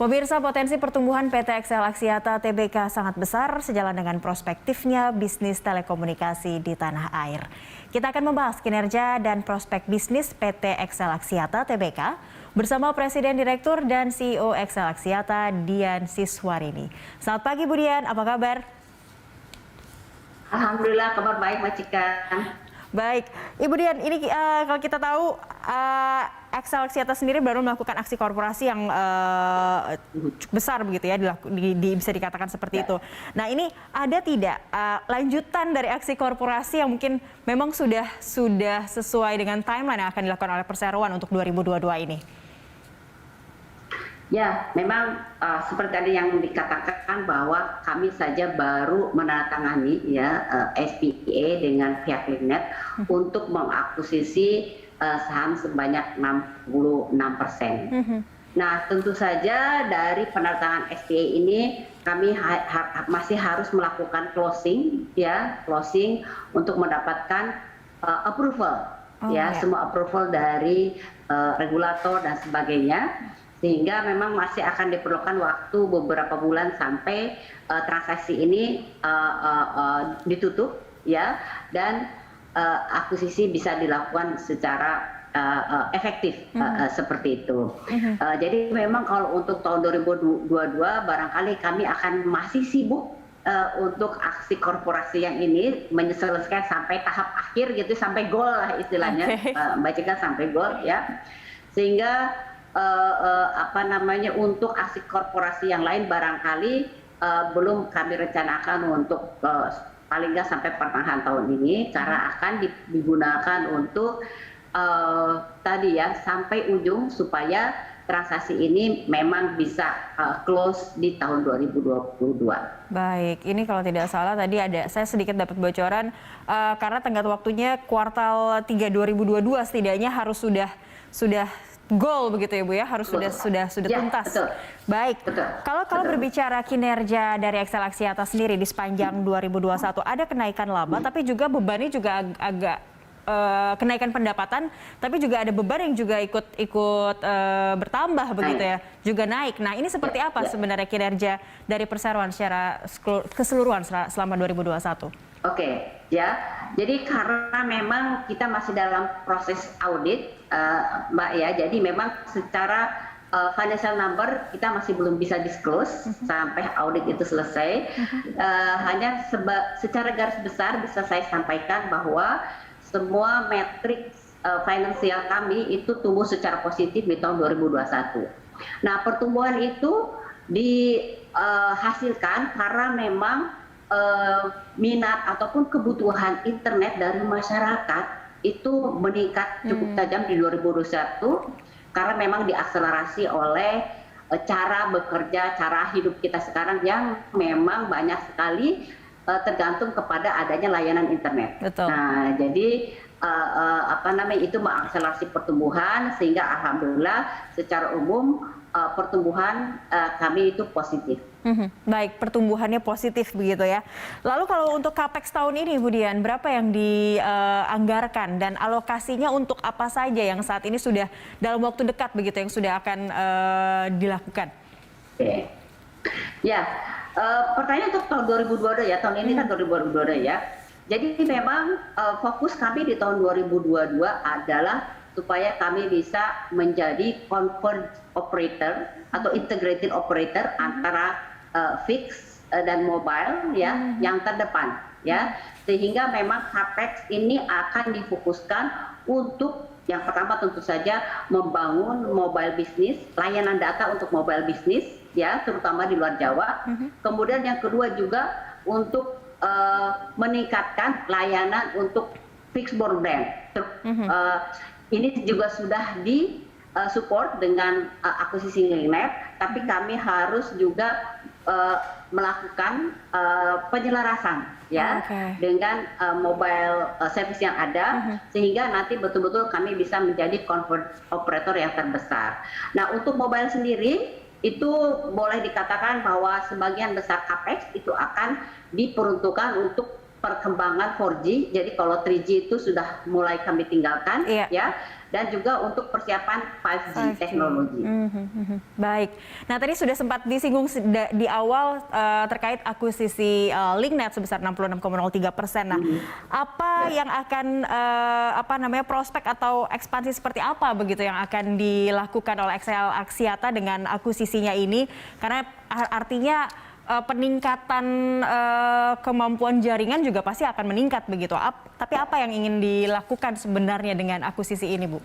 Pemirsa, potensi pertumbuhan PT XL Axiata Tbk sangat besar sejalan dengan prospektifnya bisnis telekomunikasi di tanah air. Kita akan membahas kinerja dan prospek bisnis PT XL Axiata Tbk bersama Presiden Direktur dan CEO XL Axiata Dian Siswarini. Selamat pagi Bu Dian, apa kabar? Alhamdulillah, kabar baik Mbak Cika. Baik, Ibu Dian, ini kalau kita tahu XL Axiata sendiri baru melakukan aksi korporasi yang cukup besar begitu ya, bisa dikatakan seperti itu. Nah, ini ada tidak lanjutan dari aksi korporasi yang mungkin memang sudah sesuai dengan timeline yang akan dilakukan oleh Perseroan untuk 2022 ini? Ya, memang seperti tadi yang dikatakan bahwa kami saja baru menandatangani SPA dengan pihak Linknet untuk mengakuisisi saham sebanyak 66%. Nah, tentu saja dari penandatangan SPA ini kami masih harus melakukan closing untuk mendapatkan approval, semua approval dari regulator dan sebagainya. Sehingga memang masih akan diperlukan waktu beberapa bulan sampai transaksi ini ditutup dan akuisisi bisa dilakukan secara efektif seperti itu. Jadi memang kalau untuk tahun 2022 barangkali kami akan masih sibuk untuk aksi korporasi yang ini menyelesaikan sampai tahap akhir gitu, sampai goal lah istilahnya, Mbak Cika, sampai goal ya. Sehingga untuk aksi korporasi yang lain barangkali belum kami rencanakan untuk paling nggak sampai pertengahan tahun ini, karena akan digunakan untuk sampai ujung supaya transaksi ini memang bisa close di tahun 2022. Baik, ini kalau tidak salah tadi saya sedikit dapat bocoran karena tenggat waktunya kuartal 3 2022 setidaknya harus sudah goal begitu ya Bu ya, harus sudah tuntas. Betul. Baik. Betul. Kalau berbicara kinerja dari XL Axiata sendiri di sepanjang 2021 ada kenaikan laba, tapi juga bebannya juga agak kenaikan pendapatan, tapi juga ada beban yang juga ikut bertambah begitu ya, juga naik. Nah, ini seperti apa sebenarnya kinerja dari Perseroan secara keseluruhan selama 2021? Oke, jadi karena memang kita masih dalam proses audit, Mbak ya, jadi memang secara financial number kita masih belum bisa disclose sampai audit itu selesai. Hanya secara garis besar bisa saya sampaikan bahwa semua metrik finansial kami itu tumbuh secara positif di tahun 2021. Nah, pertumbuhan itu dihasilkan karena memang minat ataupun kebutuhan internet dari masyarakat itu meningkat cukup tajam di 2021 karena memang diakselerasi oleh cara bekerja, cara hidup kita sekarang yang memang banyak sekali tergantung kepada adanya layanan internet. Betul. Nah, jadi itu mengakselerasi pertumbuhan sehingga alhamdulillah secara umum pertumbuhan kami itu positif. Baik, pertumbuhannya positif begitu ya. Lalu kalau untuk CAPEX tahun ini Bu Dian, berapa yang dianggarkan dan alokasinya untuk apa saja yang saat ini sudah dalam waktu dekat begitu yang sudah akan dilakukan? Oke. Ya, pertanyaan untuk tahun 2022 ya, tahun ini kan 2022 ya. Jadi memang fokus kami di tahun 2022 adalah supaya kami bisa menjadi converged operator atau integrated operator antara fixed dan mobile ya, yang terdepan ya, sehingga memang CAPEX ini akan difokuskan untuk yang pertama tentu saja membangun mobile business, layanan data untuk mobile business ya, terutama di luar Jawa. Kemudian yang kedua juga untuk meningkatkan layanan untuk fixed broadband. Ini juga sudah support dengan akuisisi Linknet, tapi kami harus juga melakukan penyelarasan dengan mobile service yang ada, sehingga nanti betul-betul kami bisa menjadi converged operator yang terbesar. Nah, untuk mobile sendiri itu boleh dikatakan bahwa sebagian besar CAPEX itu akan diperuntukkan untuk perkembangan 4G. Jadi kalau 3G itu sudah mulai kami tinggalkan, Iya. ya. Dan juga untuk persiapan 5G teknologi. Baik. Nah, tadi sudah sempat disinggung di awal terkait akuisisi Linknet sebesar 66,03%. Nah, apa yang akan prospek atau ekspansi seperti apa begitu yang akan dilakukan oleh XL Axiata dengan akuisisinya ini? Karena artinya peningkatan kemampuan jaringan juga pasti akan meningkat begitu. Tapi apa yang ingin dilakukan sebenarnya dengan akuisisi ini, Bu?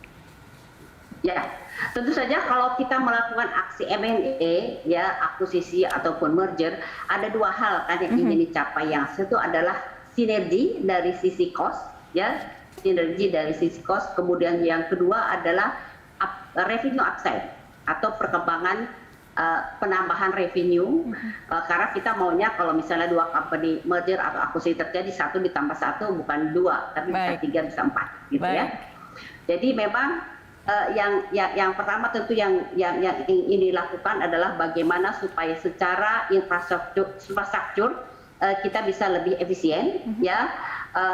Ya, tentu saja kalau kita melakukan aksi M&A, ya akuisisi ataupun merger, ada dua hal kan yang ingin dicapai. Yang satu adalah sinergi dari sisi cost, ya, sinergi dari sisi cost. Kemudian yang kedua adalah revenue upside atau perkembangan penambahan revenue, karena kita maunya kalau misalnya dua company merger atau akuisisi terjadi 1 ditambah 1 bukan 2 tapi bisa 3 bisa 4 gitu. Baik. Ya. Jadi memang yang pertama tentu yang ingin dilakukan adalah bagaimana supaya secara infrastruktur kita bisa lebih efisien, ya.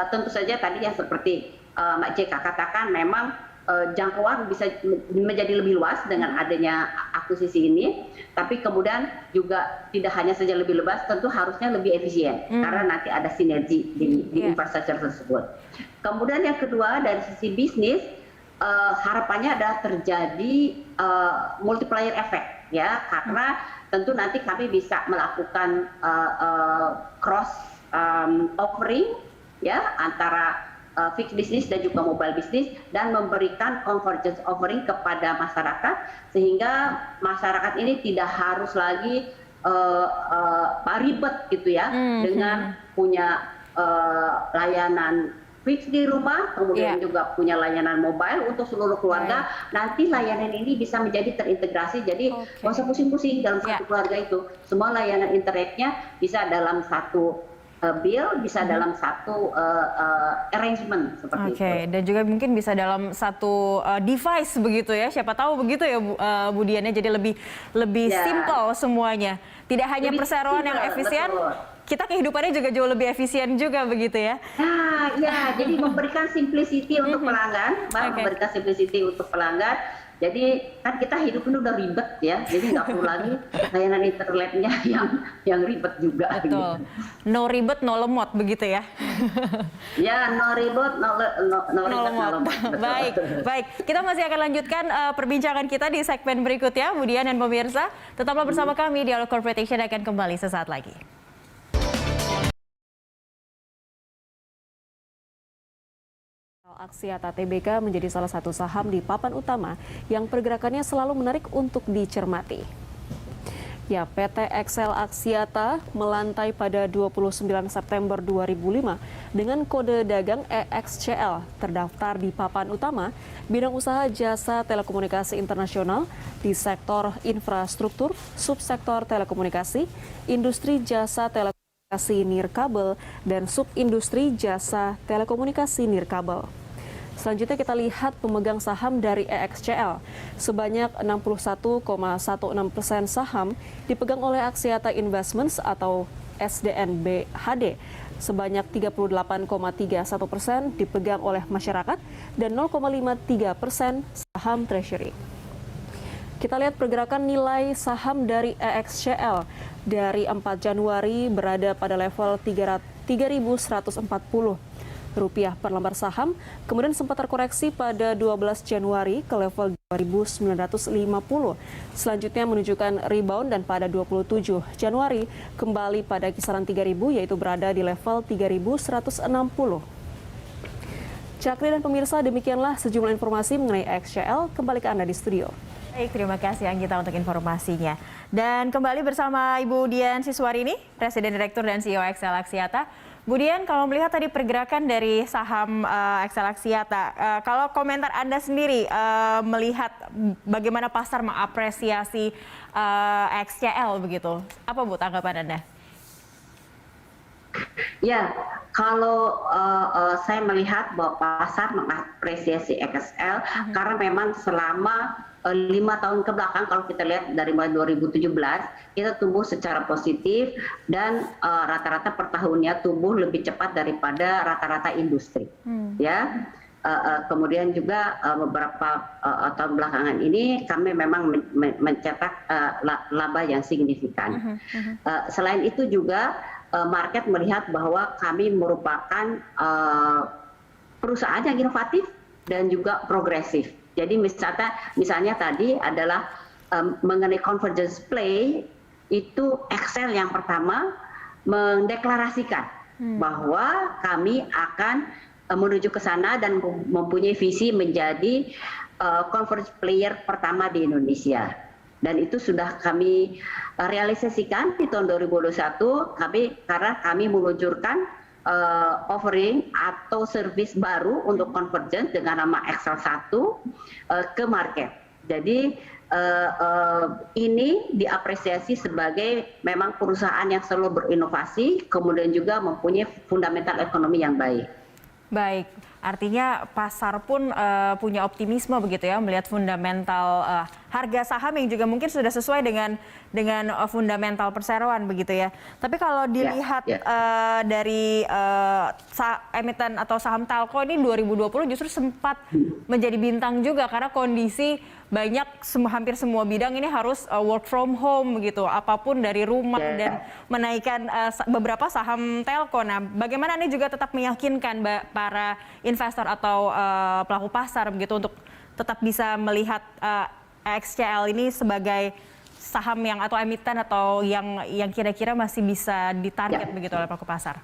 Tentu saja tadi yang seperti Mbak Jeka katakan memang jangkauan bisa menjadi lebih luas dengan adanya akuisisi ini, tapi kemudian juga tidak hanya saja lebih luas, tentu harusnya lebih efisien karena nanti ada sinergi di infrastruktur tersebut. Kemudian yang kedua dari sisi bisnis, harapannya adalah terjadi multiplier effect, ya, karena tentu nanti kami bisa melakukan cross offering, ya, antara fixed business dan juga mobile business dan memberikan convergence offering kepada masyarakat sehingga masyarakat ini tidak harus lagi ribet gitu ya dengan punya layanan fix di rumah, kemudian juga punya layanan mobile untuk seluruh keluarga. Nanti layanan ini bisa menjadi terintegrasi, jadi nggak usah pusing-pusing dalam satu keluarga itu. Semua layanan internetnya bisa dalam satu bill, bisa dalam satu arrangement seperti itu. Dan juga mungkin bisa dalam satu device begitu ya. Siapa tahu begitu ya Bu Dian, jadi lebih simple semuanya. Tidak hanya perseroan yang efisien, kita kehidupannya juga jauh lebih efisien juga begitu ya. Nah, ya, jadi memberikan simplicity untuk pelanggan, memberikan simplicity untuk pelanggan. Jadi kan kita hidup ini udah ribet ya, jadi nggak perlu lagi layanan internetnya yang ribet juga. Betul. Gitu. No ribet, no lemot begitu ya. Ya, no ribet, no lemot. Baik. Kita masih akan lanjutkan perbincangan kita di segmen berikutnya, Bu Dian dan pemirsa. Tetaplah bersama kami, Dialog Corporate Action akan kembali sesaat lagi. Axiata Tbk menjadi salah satu saham di papan utama yang pergerakannya selalu menarik untuk dicermati. Ya, PT XL Axiata melantai pada 29 September 2005 dengan kode dagang EXCL terdaftar di papan utama bidang usaha jasa telekomunikasi internasional di sektor infrastruktur, subsektor telekomunikasi, industri jasa telekomunikasi nirkabel, dan subindustri jasa telekomunikasi nirkabel. Selanjutnya kita lihat pemegang saham dari EXCL. Sebanyak 61,16% saham dipegang oleh Axiata Investments atau SDNB HD. Sebanyak 38,31% dipegang oleh masyarakat dan 0,53% saham treasury. Kita lihat pergerakan nilai saham dari EXCL dari 4 Januari berada pada level 3.140 rupiah per lembar saham, kemudian sempat terkoreksi pada 12 Januari ke level 2.950. Selanjutnya menunjukkan rebound dan pada 27 Januari kembali pada kisaran 3.000 yaitu berada di level 3.160. Cakri dan pemirsa, demikianlah sejumlah informasi mengenai XCL. Kembali ke Anda di studio. Baik, terima kasih Anggita untuk informasinya. Dan kembali bersama Ibu Dian Siswarini, Presiden Direktur dan CEO XL Axiata. Bu Dian, kalau melihat tadi pergerakan dari saham XL Axiata, kalau komentar Anda sendiri melihat bagaimana pasar mengapresiasi XCL begitu, apa Bu tanggapan Anda? Ya, Kalau saya melihat bahwa pasar mengapresiasi XL karena memang selama 5 tahun ke belakang, kalau kita lihat dari mulai 2017 kita tumbuh secara positif dan rata-rata per tahunnya tumbuh lebih cepat daripada rata-rata industri. Ya. Kemudian juga beberapa tahun belakangan ini kami memang mencetak laba yang signifikan. Selain itu juga market melihat bahwa kami merupakan perusahaan yang inovatif dan juga progresif. Jadi misalnya tadi adalah mengenai convergence play, itu Excel yang pertama mendeklarasikan bahwa kami akan menuju ke sana dan mempunyai visi menjadi convergence player pertama di Indonesia. Dan itu sudah kami realisasikan di tahun 2021 karena kami meluncurkan offering atau service baru untuk convergence dengan nama Excel 1 ke market. Jadi ini diapresiasi sebagai memang perusahaan yang selalu berinovasi, kemudian juga mempunyai fundamental ekonomi yang baik. Baik, artinya pasar pun punya optimisme begitu ya, melihat fundamental harga saham yang juga mungkin sudah sesuai dengan fundamental perseroan begitu ya. Tapi kalau dilihat dari emiten atau saham Telco ini 2020 justru sempat menjadi bintang juga karena kondisi banyak hampir semua bidang ini harus work from home begitu, apapun dari rumah dan menaikkan beberapa saham Telco. Nah, bagaimana ini juga tetap meyakinkan para investor atau pelaku pasar begitu untuk tetap bisa melihat XCL ini sebagai saham yang atau emiten atau yang kira-kira masih bisa ditarget begitu oleh pelaku pasar?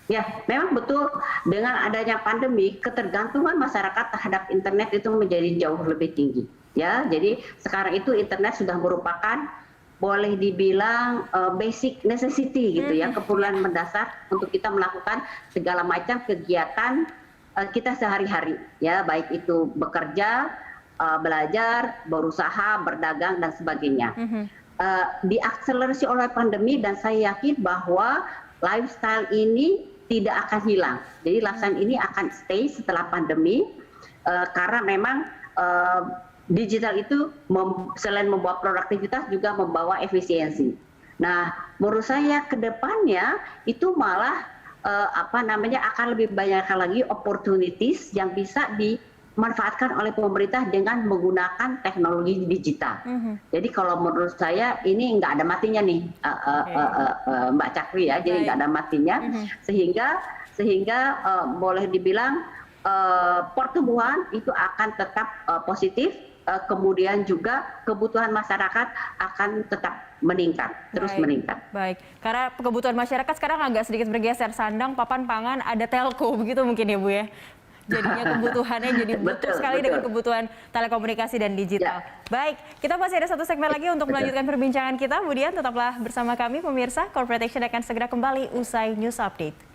Ya, memang betul dengan adanya pandemi ketergantungan masyarakat terhadap internet itu menjadi jauh lebih tinggi. Ya, jadi sekarang itu internet sudah merupakan boleh dibilang basic necessity gitu ya, keperluan mendasar untuk kita melakukan segala macam kegiatan kita sehari-hari ya, baik itu bekerja, belajar, berusaha, berdagang dan sebagainya. Diakselerasi oleh pandemi dan saya yakin bahwa lifestyle ini tidak akan hilang. Jadi lifestyle ini akan stay setelah pandemi karena memang digital itu selain membawa produktivitas juga membawa efisiensi. Nah, menurut saya ke depannya itu malah akan lebih banyak lagi opportunities yang bisa dimanfaatkan oleh pemerintah dengan menggunakan teknologi digital. Jadi kalau menurut saya ini nggak ada matinya nih, Mbak Cakri ya. Jadi nggak ada matinya, sehingga boleh dibilang pertumbuhan itu akan tetap positif. Kemudian juga kebutuhan masyarakat akan tetap meningkat, terus meningkat. Baik, karena kebutuhan masyarakat sekarang agak sedikit bergeser, sandang, papan, pangan, ada telco, begitu mungkin ya Bu ya? Jadinya kebutuhannya jadi betul sekali dengan kebutuhan telekomunikasi dan digital. Baik, kita masih ada satu segmen lagi untuk melanjutkan perbincangan kita. Bu Dian, tetaplah bersama kami pemirsa. Corporate Action akan segera kembali usai News Update.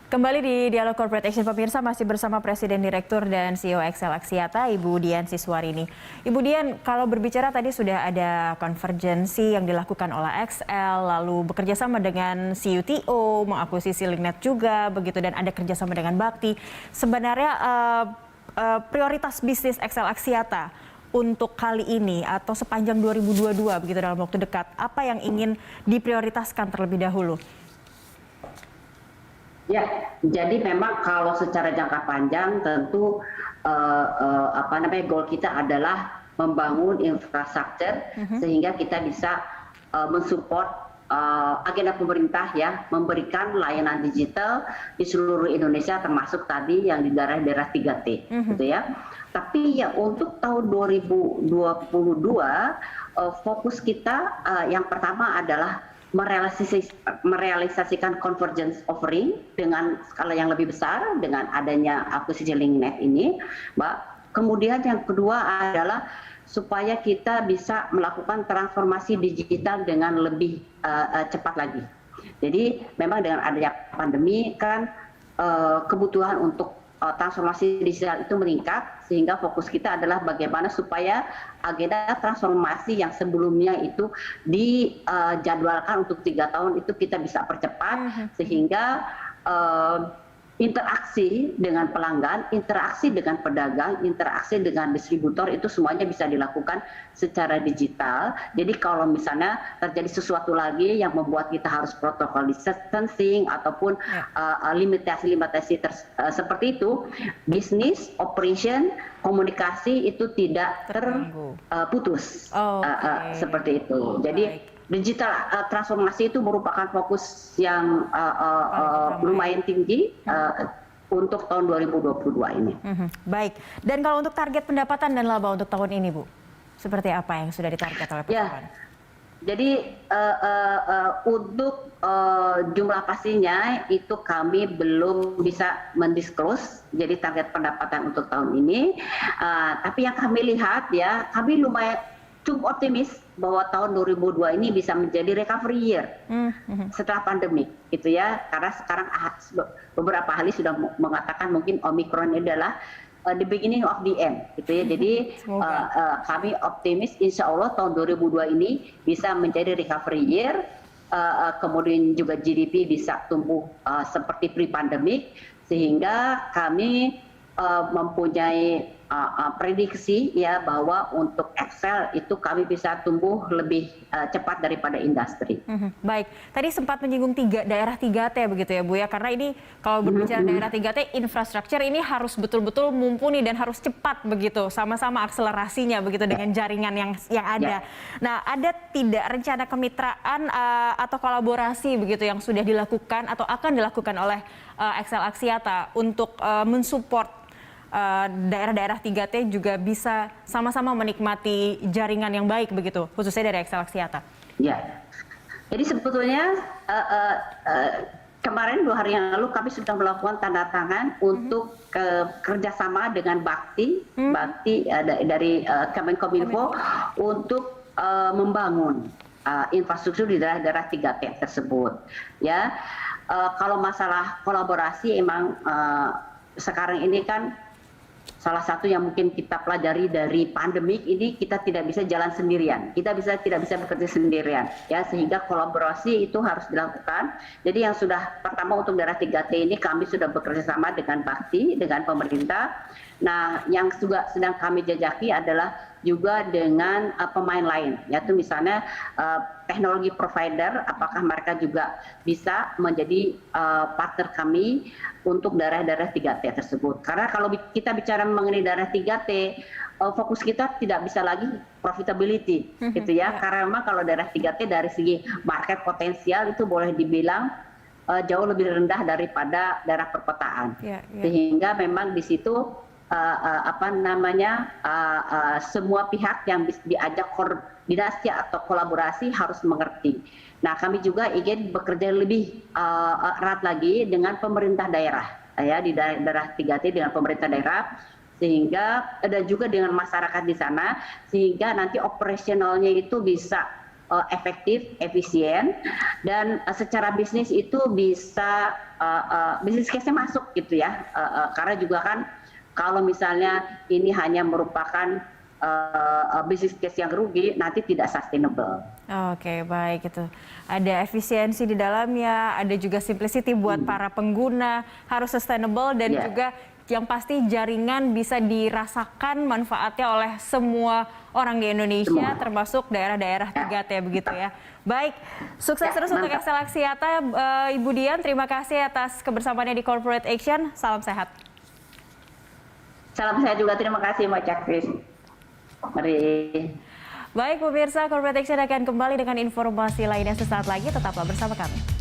Kembali di Dialog Corporate Action pemirsa, masih bersama Presiden Direktur dan CEO XL Axiata, Ibu Dian Siswarini. Ibu Dian, kalau berbicara tadi sudah ada konvergensi yang dilakukan oleh XL, lalu bekerja sama dengan CUTO, mengakuisisi Linknet juga, begitu, dan ada kerjasama dengan Bakti. Sebenarnya prioritas bisnis XL Axiata untuk kali ini atau sepanjang 2022 begitu dalam waktu dekat, apa yang ingin diprioritaskan terlebih dahulu? Ya, jadi memang kalau secara jangka panjang tentu goal kita adalah membangun infrastruktur sehingga kita bisa mensupport agenda pemerintah ya, memberikan layanan digital di seluruh Indonesia termasuk tadi yang di daerah-daerah 3T gitu ya. Tapi ya untuk tahun 2022 fokus kita yang pertama adalah merealisasikan convergence offering dengan skala yang lebih besar dengan adanya akuisisi Linknet ini, Mbak. Kemudian yang kedua adalah supaya kita bisa melakukan transformasi digital dengan lebih cepat lagi. Jadi memang dengan adanya pandemi kan kebutuhan untuk transformasi digital itu meningkat, sehingga fokus kita adalah bagaimana supaya agenda transformasi yang sebelumnya itu dijadwalkan untuk 3 tahun itu kita bisa percepat, sehingga interaksi dengan pelanggan, interaksi dengan pedagang, interaksi dengan distributor itu semuanya bisa dilakukan secara digital. Jadi kalau misalnya terjadi sesuatu lagi yang membuat kita harus protokol distancing ataupun limitasi-limitasi seperti itu, bisnis, operation, komunikasi itu tidak terputus. Seperti itu. Jadi digital transformasi itu merupakan fokus yang lumayan tinggi untuk tahun 2022 ini. Baik, dan kalau untuk target pendapatan dan laba untuk tahun ini, Bu, seperti apa yang sudah ditarget oleh perusahaan? Jadi untuk jumlah pastinya itu kami belum bisa mendisclose, jadi target pendapatan untuk tahun ini. Tapi yang kami lihat ya, kami lumayan cukup optimis bahwa tahun 2002 ini bisa menjadi recovery year setelah pandemi, gitu ya. Karena sekarang beberapa ahli sudah mengatakan mungkin Omicron ini adalah the beginning of the end, gitu ya. Jadi kami optimis, insya Allah tahun 2002 ini bisa menjadi recovery year. Kemudian juga GDP bisa tumbuh seperti pre-pandemic, sehingga kami mempunyai prediksi ya bahwa untuk Excel itu kami bisa tumbuh lebih cepat daripada industri. Baik, tadi sempat menyinggung daerah 3T begitu ya Bu ya, karena ini kalau berbicara daerah 3T, infrastruktur ini harus betul-betul mumpuni dan harus cepat begitu, sama-sama akselerasinya begitu dengan jaringan yang ada. Nah, ada tidak rencana kemitraan atau kolaborasi begitu yang sudah dilakukan atau akan dilakukan oleh Excel Axiata untuk mensupport daerah-daerah 3T juga bisa sama-sama menikmati jaringan yang baik begitu, khususnya dari Excel Axiata? Ya, jadi sebetulnya kemarin 2 hari yang lalu kami sudah melakukan tanda tangan untuk kerjasama dengan Bakti dari Kemenkominfo untuk membangun infrastruktur di daerah-daerah 3T tersebut. Ya, kalau masalah kolaborasi emang sekarang ini kan salah satu yang mungkin kita pelajari dari pandemik ini, kita tidak bisa jalan sendirian, kita tidak bisa bekerja sendirian, ya, sehingga kolaborasi itu harus dilakukan. Jadi yang sudah pertama untuk daerah 3T ini kami sudah bekerja sama dengan Bakti, dengan pemerintah. Nah, yang juga sedang kami jajaki adalah juga dengan pemain lain, yaitu misalnya teknologi provider, apakah mereka juga bisa menjadi partner kami untuk daerah-daerah 3T tersebut. Karena kalau kita bicara mengenai daerah 3T, fokus kita tidak bisa lagi profitability, gitu ya. Karena memang kalau daerah 3T dari segi market potensial itu boleh dibilang jauh lebih rendah daripada daerah perkotaan. Sehingga memang di situ semua pihak yang diajak koordinasi atau kolaborasi harus mengerti. Nah, kami juga ingin bekerja lebih erat lagi dengan pemerintah daerah, ya, di daerah 3T dengan pemerintah daerah, sehingga ada juga dengan masyarakat di sana, sehingga nanti operasionalnya itu bisa efektif, efisien, dan secara bisnis itu bisa bisnis case-nya masuk gitu ya, karena juga kan kalau misalnya ini hanya merupakan bisnis case yang rugi, nanti tidak sustainable. Oke, baik, itu. Ada efisiensi di dalamnya, ada juga simplicity buat para pengguna, harus sustainable, dan juga yang pasti jaringan bisa dirasakan manfaatnya oleh semua orang di Indonesia, termasuk daerah-daerah 3T begitu ya. Baik, sukses terus untuk Excel Axiata, Ibu Dian. Terima kasih atas kebersamaannya di Corporate Action. Salam sehat. Salam sehat juga, terima kasih Mbak Cakris. Mari. Baik pemirsa, Corporate Action akan kembali dengan informasi lainnya sesaat lagi. Tetaplah bersama kami.